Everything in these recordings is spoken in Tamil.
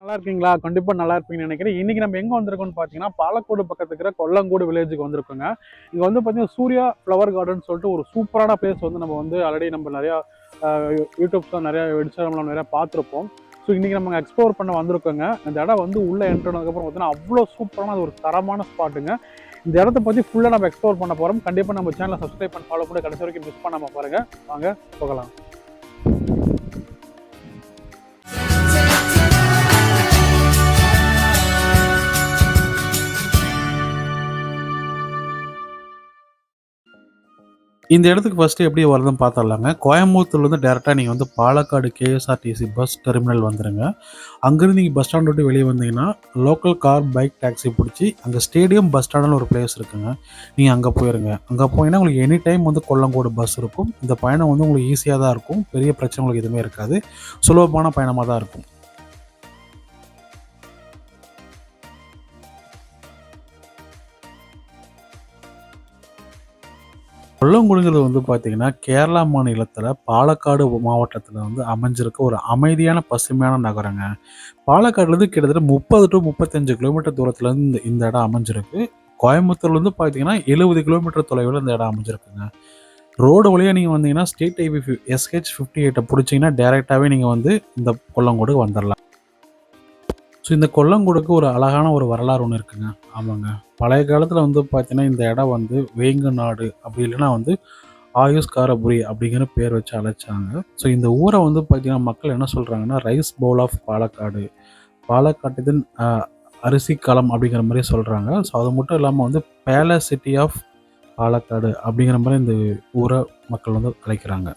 நல்லா இருக்கீங்களா? கண்டிப்பா நல்லா இருப்பீங்கன்னு நினைக்கிறேன். இன்னைக்கு நம்ம எங்க வந்திருக்கோம்னு பார்த்தீங்கன்னா, பாலக்கோடு பக்கத்துல இருக்கிற கொல்லங்கோடு வில்லேஜுக்கு வந்திருக்கோங்க. இங்க வந்து பார்த்தீங்கன்னா, சூர்யா ஃப்ளவர் கார்டன் சொல்லிட்டு ஒரு சூப்பரான பிளேஸ் வந்து நம்ம வந்து ஆல்ரெடி நம்ம நிறையா யூடியூப்ஸ்ல நிறையா இன்ஸ்டாகிராம்ல நிறையா பார்த்துருப்போம். ஸோ இன்னைக்கு நம்ம எக்ஸ்ப்ளோர் பண்ண வந்திருக்கோங்க. இந்த இடம் வந்து உள்ள என்ட்ரு ஆனதுக்கப்புறம் பார்த்தீங்கன்னா, அவ்வளோ சூப்பரான ஒரு தரமான ஸ்பாட்டுங்க. இந்த இடத்த பத்தி ஃபுல்லா நம்ம எக்ஸ்ப்ளோர் பண்ண போறோம். கண்டிப்பா நம்ம சேனலை சப்ஸ்கிரைப் பண்ணி ஃபாலோ பண்ணி கடைசி வரைக்கும் மிஸ் பண்ணாம பாருங்க. வாங்க போகலாம். இந்த இடத்துக்கு ஃபஸ்ட்டு எப்படி வருதுன்னு பார்த்துடலாங்க. கோயம்புத்தூர்லேருந்து டேரெக்ட்டா நீங்க வந்து பாலக்காடு கேஎஸ்ஆர்டிசி பஸ் டெர்மினல் வந்துருங்க. அங்கேருந்து நீங்க பஸ் ஸ்டாண்ட் விட்டு வெளிய வந்தீங்கன்னா, லோக்கல் கார், பைக், டாக்ஸி புடிச்சு அங்க ஸ்டேடியம் பஸ் ஸ்டாண்டுன்னு ஒரு பிளேஸ் இருக்குங்க. நீங்க அங்க போயிருங்க. அங்க போனீங்கன்னா உங்களுக்கு எனி டைம் வந்து கொல்லங்கோடு பஸ் இருக்கும். இந்த பயணம் வந்து உங்களுக்கு ஈஸியா தான் இருக்கும். பெரிய பிரச்சனை உங்களுக்கு எதுவுமே இருக்காது. சுலபமான பயணமா தான் இருக்கும். கொல்லங்குடிங்கிறது வந்து பார்த்தீங்கன்னா, கேரளா மாநிலத்தில பாலக்காடு மாவட்டத்தில வந்து அமைஞ்சிருக்க ஒரு அமைதியான, பசுமையான நகரங்க. பாலக்காடுலேருந்து கிட்டத்தட்ட 30 டூ 35 கிலோமீட்டர் தூரத்தில இருந்து இந்த இடம் அமைஞ்சிருக்கு. கோயம்புத்தூர்லேருந்து பார்த்தீங்கன்னா, 70 கிலோமீட்டர் தொலைவில இந்த இடம் அமைஞ்சிருக்குங்க. ரோடு வழியா நீங்க வந்தீங்கன்னா, ஸ்டேட் ஹைவே SH-58 புடிச்சீங்கன்னா, டைரக்ட்டாவே நீங்க வந்து இந்த கொல்லங்கோடுக்கு வந்துரலாம். ஸோ இந்த கொல்லங்கோடுக்கு ஒரு அழகான ஒரு வரலாறு ஒண்ணு இருக்குங்க. ஆமாங்க. பழைய காலத்தில வந்து பார்த்தீங்கன்னா, இந்த இடம் வந்து வேங்கு நாடு அப்படி இல்லன்னா வந்து ஆயுஷ்காரபுரி அப்படிங்கிற பேர் வச்சு அழைச்சாங்க. ஸோ இந்த ஊர வந்து பார்த்தீங்கன்னா, மக்கள் என்ன சொல்றாங்கன்னா, ரைஸ் பவுல் ஆஃப் பாலக்காடு. பாலக்காட்டுதின் அரிசி களம் அப்படிங்கிற மாரி சொல்றாங்க. ஸோ அது மட்டும் இல்லாம வந்து பேலஸ் சிட்டி ஆஃப் பாலக்காடு அப்படிங்கிற மாரி இந்த ஊர மக்கள் வந்து அழைக்கிறாங்க.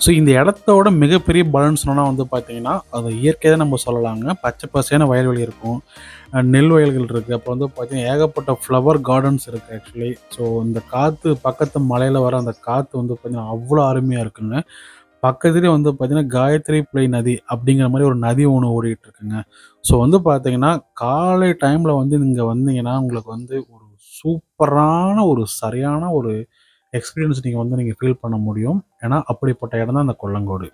ஸோ இந்த இடத்தோட மிகப்பெரிய பலன்னு சொன்னோம்னா வந்து பார்த்தீங்கன்னா, அது இயற்கையா தான் நம்ம சொல்லலாங்க. பச்சை பசேல்னு வயல்வெளி இருக்கும். நெல் வயல்கள் இருக்கு. அப்புறம் வந்து பார்த்தீங்கன்னா, ஏகப்பட்ட ஃப்ளவர் கார்டன்ஸ் இருக்கு ஆக்சுவலி. ஸோ இந்த காத்து பக்கத்து மலையில வர அந்த காத்து வந்து பார்த்தீங்கன்னா, அவ்வளோ அருமையா இருக்குங்க. பக்கத்திலேயே வந்து பார்த்தீங்கன்னா, காயத்ரி புழை நதி அப்படிங்கிற மாரி ஒரு நதி ஒண்ணு ஓடிட்டு இருக்குங்க. ஸோ வந்து பார்த்தீங்கன்னா, காலை டைம்ல வந்து நீங்க வந்தீங்கன்னா, உங்களுக்கு வந்து ஒரு சூப்பரான ஒரு சரியான ஒரு எக்ஸ்பீரியன்ஸ் நீங்க ஃபீல் பண்ண முடியும். ஏன்னா, அப்படிப்பட்ட இடம் தான் அந்த கொல்லங்கோடு.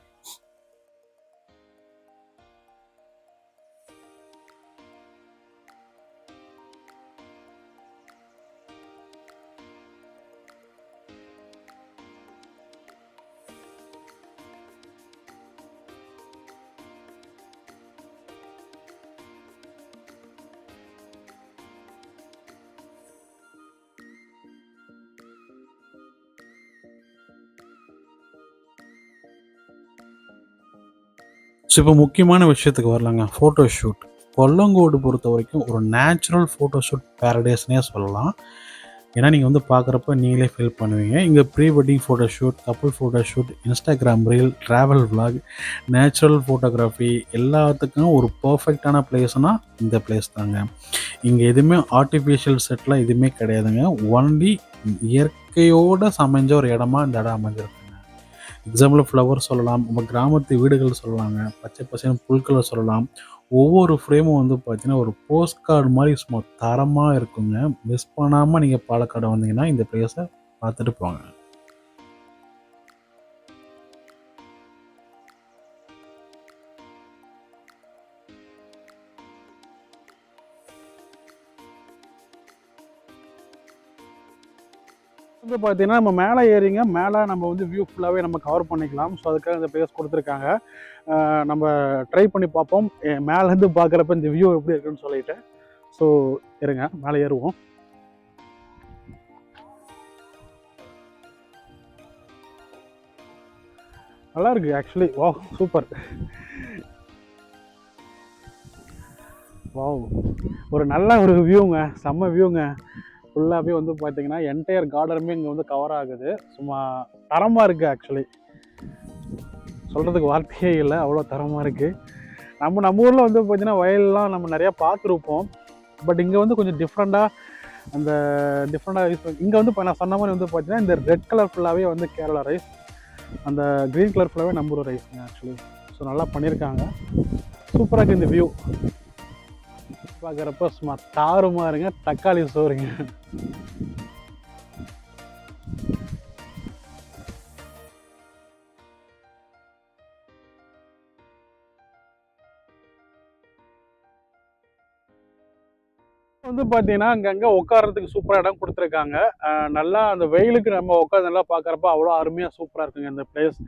ஸோ இப்போ முக்கியமான விஷயத்துக்கு வரலாங்க. Photo shoot. கொல்லங்கோடு பொறுத்தவரைக்கும் ஒரு நேச்சுரல் ஃபோட்டோ ஷூட் பேரடைஸ்ன்னே சொல்லலாம். ஏன்னா, நீங்க வந்து பார்க்குறப்ப நீங்களே ஃபீல் பண்ணுவீங்க. இங்க pre wedding photo shoot, couple photo shoot, Instagram reel, travel vlog, natural photography எல்லாத்துக்கும் ஒரு பெர்ஃபெக்ட்டான பிளேஸ்னா இந்த பிளேஸ் தாங்க. இங்க எதுவுமே ஆர்ட்டிஃபிஷியல் செட்லாம் எதுவுமே கிடையாதுங்க. ஒன்லி இயற்கையோட சமைஞ்ச ஒரு இடமா இந்த இடம் அமைஞ்சிருக்குங்க. எக்ஸாம்பிள் ஃப்ளவர் சொல்லலாம், நம்ம கிராமத்து வீடுகள் சொல்லலாங்க, பச்சை பசேல்னு புல்கள சொல்லலாம். ஒவ்வொரு ஃப்ரேமும் வந்து பார்த்தீங்கன்னா, ஒரு போஸ்ட் கார்டு மாரி சும்மா தரமா இருக்குங்க. மிஸ் பண்ணாம நீங்க பாலக்காடு வந்தீங்கன்னா, இந்த பிளேஸ பார்த்துட்டு போங்க. வந்து பார்த்தீங்கன்னா, நம்ம மேலே ஏறிங்க. மேலே நம்ம வந்து வியூ ஃபுல்லாவே நம்ம கவர் பண்ணிக்கலாம். ஸோ அதுக்காக இந்த பிளேஸ் குடுத்துருக்காங்க. நம்ம ட்ரை பண்ணி பார்ப்போம். மேலேருந்து பார்க்குறப்ப இந்த வியூ எப்படி இருக்குன்னு சொல்லிட்டு. ஸோ இருங்க மேலே ஏறுவோம். நல்லா இருக்கு ஆக்சுவலி. வாவ்! சூப்பர். வாவ்! ஒரு நல்ல ஒரு வியூங்க. செம்ம வியூங்க. ஃபுல்லாவே வந்து பார்த்தீங்கன்னா, என்டையர் கார்டனுமே இங்க வந்து கவர் ஆகுது. சும்மா தரமா இருக்கு ஆக்சுவலி. சொல்றதுக்கு வார்த்தையே இல்ல. அவ்வளோ தரமா இருக்கு. நம்ம நம்ம ஊர்ல வந்து பார்த்தீங்கன்னா, வயல்லாம் நம்ம நெறையா பார்த்துருப்போம். பட் இங்கே வந்து கொஞ்சம் டிஃப்ரெண்ட்டாக அந்த டிஃப்ரெண்ட்டாக யூஸ் பண்ணி இங்கே வந்து இப்போ நான் சொன்ன மாதிரி வந்து பார்த்தீங்கன்னா இந்த ரெட் கலர் ஃபுல்லாகவே வந்து கேரளா ரைஸ், அந்த க்ரீன் கலர் ஃபுல்லாகவே நம்ம ஊர் ரைஸுங்க ஆக்சுவலி. ஸோ நல்லா பண்ணியிருக்காங்க. சூப்பராக இருக்குது இந்த வியூ பார்க்குறப்ப. சும்மா தாறுமாறுங்க, தக்காளி சோறுங்க. வந்து பார்த்தீங்கன்னா அங்கங்கே உட்காரத்துக்கு சூப்பராக இடம் கொடுத்துருக்காங்க. நல்லா அந்த வெயிலுக்கு நம்ம உட்காந்து நல்லா பார்க்குறப்ப அவ்வளோ அருமையாக சூப்பராக இருக்குங்க இந்த பிளேஸ்.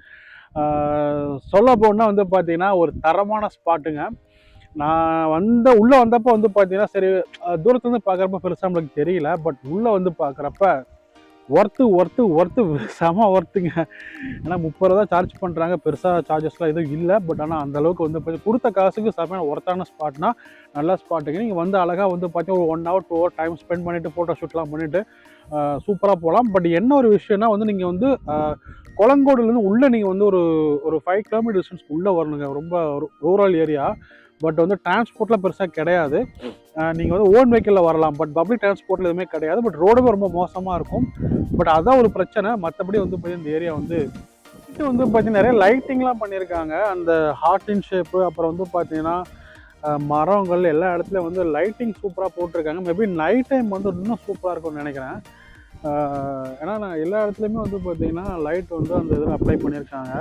சொல்ல போனால் வந்து பார்த்தீங்கன்னா ஒரு தரமான ஸ்பாட்டுங்க. நான் உள்ளே வந்தப்போ வந்து பார்த்தீங்கன்னா சரி தூரத்துலேருந்து பார்க்குறப்ப பெருசாக நம்மளுக்கு தெரியல. பட் உள்ளே வந்து பார்க்குறப்ப ஒர்த்து செம ஒர்த்துங்க. ஏன்னா 30 ரூபா தான் சார்ஜ் பண்ணுறாங்க. பெருசாக சார்ஜஸ்லாம் எதுவும் இல்லை. பட் ஆனால் அந்தளவுக்கு வந்து கொடுத்த காசுக்கு செமையான ஒர்த்தான ஸ்பாட்னா நல்ல ஸ்பாட்டுங்க. நீங்கள் வந்து அழகாக வந்து பார்த்தீங்கன்னா ஒரு 1 ஹவர் 2 ஹவர் டைம் ஸ்பெண்ட் பண்ணிவிட்டு ஃபோட்டோ ஷூட்லாம் பண்ணிவிட்டு சூப்பராக போகலாம். பட் என்ன ஒரு விஷயம்னா வந்து நீங்கள் வந்து கொளங்கோடுலேருந்து உள்ளே நீங்கள் வந்து ஒரு 5 கிலோமீட்டர் டிஸ்டன்ஸ் உள்ளே வரணுங்க. ரொம்ப ரூரல் ஏரியா. பட் வந்து டிரான்ஸ்போர்ட்லாம் பெருசாக கிடையாது. நீங்கள் வந்து ஓன் வெஹிக்கிளில் வரலாம். பட் பப்ளிக் டிரான்ஸ்போர்ட்டில் எதுவுமே கிடையாது. பட் ரோடுமே ரொம்ப மோசமாக இருக்கும். பட் அதான் ஒரு பிரச்சனை. மற்றபடி வந்து பார்த்தீங்கன்னா இந்த ஏரியா வந்து பார்த்தீங்கன்னா நிறைய லைட்டிங்லாம் பண்ணியிருக்காங்க. அந்த ஹார்ட்டின் ஷேப்பு, அப்புறம் வந்து பார்த்தீங்கன்னா மரங்கள் எல்லா இடத்துலையும் வந்து லைட்டிங் சூப்பராக போட்டிருக்காங்க. மேபி நைட் டைம் வந்து இன்னும் சூப்பராக இருக்கும்னு நினைக்கிறேன். ஏன்னா நான் எல்லா இடத்துலையுமே வந்து பார்த்தீங்கன்னா லைட் வந்து அந்த இதில் அப்ளை பண்ணியிருக்காங்க.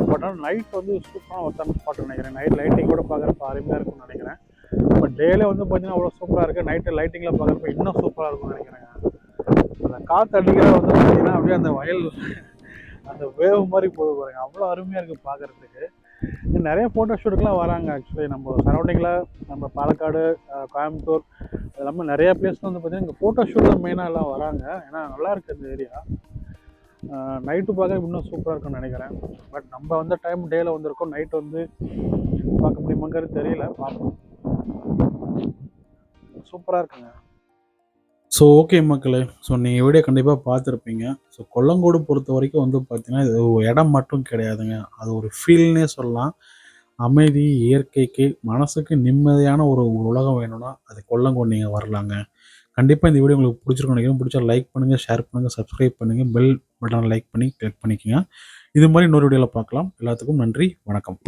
பட் ஆனால் நைட் வந்து சூப்பரான ஒருத்தான ஸ்பாட் நினைக்கிறேன். நைட் லைட்டிங் கூட பார்க்குறப்ப அருமையாக இருக்கும்னு நினைக்கிறேன். பட் டேலே வந்து பார்த்தீங்கன்னா அவ்வளோ சூப்பராக இருக்குது. நைட்டு லைட்டிங்கில் பார்க்குறப்ப இன்னும் சூப்பராக இருக்கும்னு நினைக்கிறேங்க. அந்த காற்று அடிக்கிற வந்து பார்த்தீங்கன்னா அப்படியே அந்த வயல் அந்த வேவ் மாதிரி போது பாருங்க, அவ்வளோ அருமையாக இருக்குது பார்க்குறதுக்கு. நிறைய ஃபோட்டோ ஷூட்டுக்கெலாம் வராங்க ஆக்சுவலி. நம்ம சரௌண்டிங்கில் நம்ம பாலக்காடு, கோயம்புத்தூர் அது இல்லாமல் நிறையா பிளேஸில் வந்து பார்த்தீங்கன்னா இங்கே ஃபோட்டோ ஷூட் தான் மெயினாக எல்லாம் வராங்க. ஏன்னா நல்லா இருக்குது இந்த ஏரியா. நைட்டு பார்க்க இன்னும் சூப்பராக இருக்கும்னு நினைக்கிறேன். பட் நம்ம வந்து டைம் டேயில் வந்திருக்கோம். நைட் வந்து பார்க்க முடியுமாங்கிறது தெரியல, பார்ப்போம். சூப்பராக இருக்குங்க. ஸோ ஓகே மக்களே. ஸோ நீங்கள் வீடியோ கண்டிப்பாக பார்த்துருப்பீங்க. ஸோ கொல்லங்கோடு பொறுத்த வரைக்கும் வந்து பார்த்தீங்கன்னா இது இடம் மட்டும் கிடையாதுங்க. அது ஒரு ஃபீல்னே சொல்லலாம். அமைதி, இயற்கைக்கு, மனசுக்கு நிம்மதியான ஒரு உலகம் வேணும்னா அது கொல்லங்கோடு நீங்கள் வரலாங்க. கண்டிப்பாக இந்த வீடியோ உங்களுக்கு பிடிச்சிருக்கும் நினைக்கிறேன். பிடிச்சா லைக் பண்ணுங்கள், ஷேர் பண்ணுங்கள், சப்ஸ்கிரைப் பண்ணுங்கள், பெல் பட்டனை லைக் பண்ணி கிளிக் பண்ணிக்கோங்க. இது மாதிரி இன்னொரு வீடியோவில் பார்க்கலாம். எல்லாத்துக்கும் நன்றி, வணக்கம்.